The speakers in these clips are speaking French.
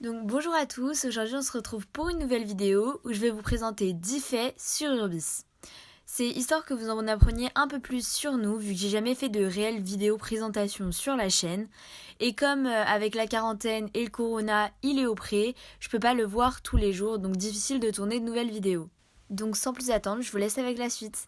Donc bonjour à tous, aujourd'hui on se retrouve pour une nouvelle vidéo où je vais vous présenter 10 faits sur Urbis. C'est histoire que vous en appreniez un peu plus sur nous vu que j'ai jamais fait de réelle vidéo présentation sur la chaîne. Et comme avec la quarantaine et le corona il est au pré, je peux pas le voir tous les jours donc difficile de tourner de nouvelles vidéos. Donc sans plus attendre, je vous laisse avec la suite.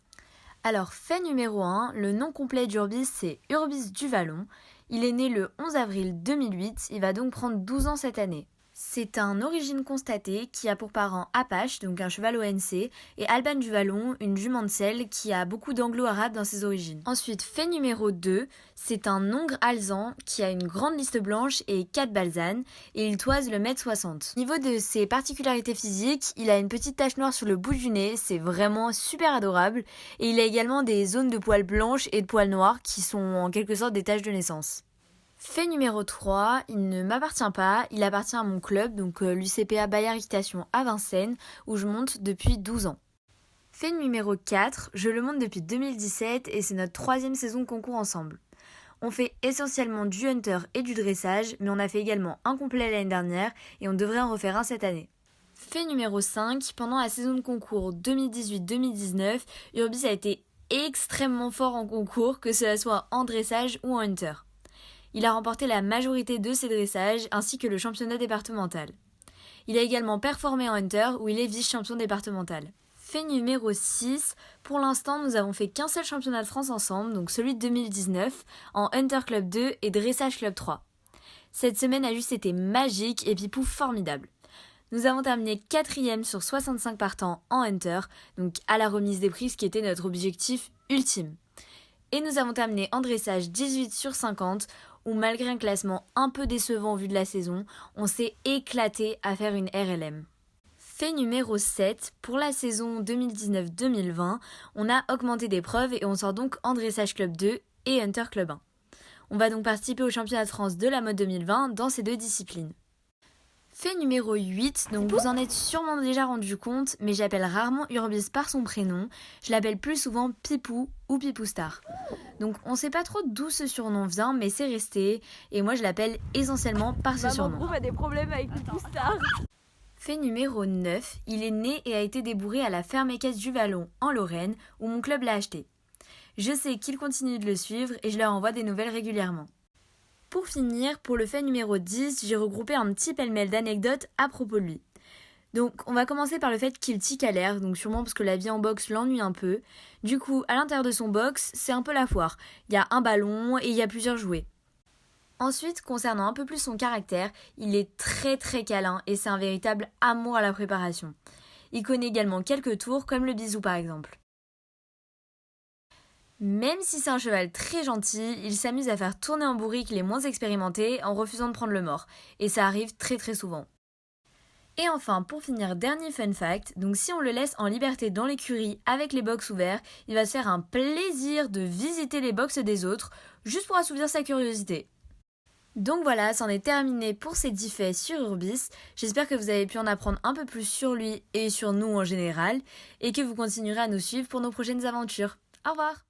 Alors fait numéro 1, le nom complet d'Urbis c'est Urbis du Vallon. Il est né le 11 avril 2008, il va donc prendre 12 ans cette année. C'est un origine constatée qui a pour parents Apache, donc un cheval ONC, et Alban du Vallon, une jument de sel qui a beaucoup d'anglo-arabes dans ses origines. Ensuite, fait numéro 2, c'est un hongre alezan qui a une grande liste blanche et 4 balzanes, et il toise le 1,60 m. Au niveau de ses particularités physiques, il a une petite tache noire sur le bout du nez, c'est vraiment super adorable, et il a également des zones de poils blanches et de poils noirs qui sont en quelque sorte des taches de naissance. Fait numéro 3, il ne m'appartient pas, il appartient à mon club, donc l'UCPA Bayard Équitation à Vincennes, où je monte depuis 12 ans. Fait numéro 4, je le monte depuis 2017 et c'est notre 3e saison de concours ensemble. On fait essentiellement du hunter et du dressage, mais on a fait également un complet l'année dernière et on devrait en refaire un cette année. Fait numéro 5, pendant la saison de concours 2018-2019, Urbis a été extrêmement fort en concours, que cela soit en dressage ou en hunter. Il a remporté la majorité de ses dressages ainsi que le championnat départemental. Il a également performé en Hunter où il est vice-champion départemental. Fait numéro 6, pour l'instant nous avons fait qu'un seul championnat de France ensemble, donc celui de 2019, en Hunter Club 2 et Dressage Club 3. Cette semaine a juste été magique et Pipou formidable. Nous avons terminé 4e sur 65 partants en Hunter, donc à la remise des prix, ce qui était notre objectif ultime. Et nous avons terminé en dressage 18 sur 50, où malgré un classement un peu décevant au vu de la saison, on s'est éclaté à faire une RLM. Fait numéro 7, pour la saison 2019-2020, on a augmenté d'épreuves et on sort donc en dressage club 2 et hunter club 1. On va donc participer au championnat de France de la mode 2020 dans ces deux disciplines. Fait numéro 8, donc vous en êtes sûrement déjà rendu compte, mais j'appelle rarement Urbis par son prénom, je l'appelle plus souvent Pipou ou Pipou Star. Donc on sait pas trop d'où ce surnom vient, mais c'est resté, et moi je l'appelle essentiellement par ce surnom. Mon groupe a des problèmes avec Pipou Star. Fait numéro 9, il est né et a été débourré à la ferme équestre du Vallon, en Lorraine, où mon club l'a acheté. Je sais qu'il continue de le suivre et je leur envoie des nouvelles régulièrement. Pour finir, pour le fait numéro 10, j'ai regroupé un petit pêle-mêle d'anecdotes à propos de lui. Donc on va commencer par le fait qu'il tique à l'air, donc sûrement parce que la vie en boxe l'ennuie un peu. Du coup, à l'intérieur de son box, c'est un peu la foire. Il y a un ballon et il y a plusieurs jouets. Ensuite, concernant un peu plus son caractère, il est très câlin et c'est un véritable amour à la préparation. Il connaît également quelques tours comme le bisou par exemple. Même si c'est un cheval très gentil, il s'amuse à faire tourner en bourrique les moins expérimentés en refusant de prendre le mors. Et ça arrive très souvent. Et enfin, pour finir, dernier fun fact, donc si on le laisse en liberté dans l'écurie avec les box ouverts, il va se faire un plaisir de visiter les box des autres, juste pour assouvir sa curiosité. Donc voilà, c'en est terminé pour ces 10 faits sur Urbis. J'espère que vous avez pu en apprendre un peu plus sur lui et sur nous en général, et que vous continuerez à nous suivre pour nos prochaines aventures. Au revoir!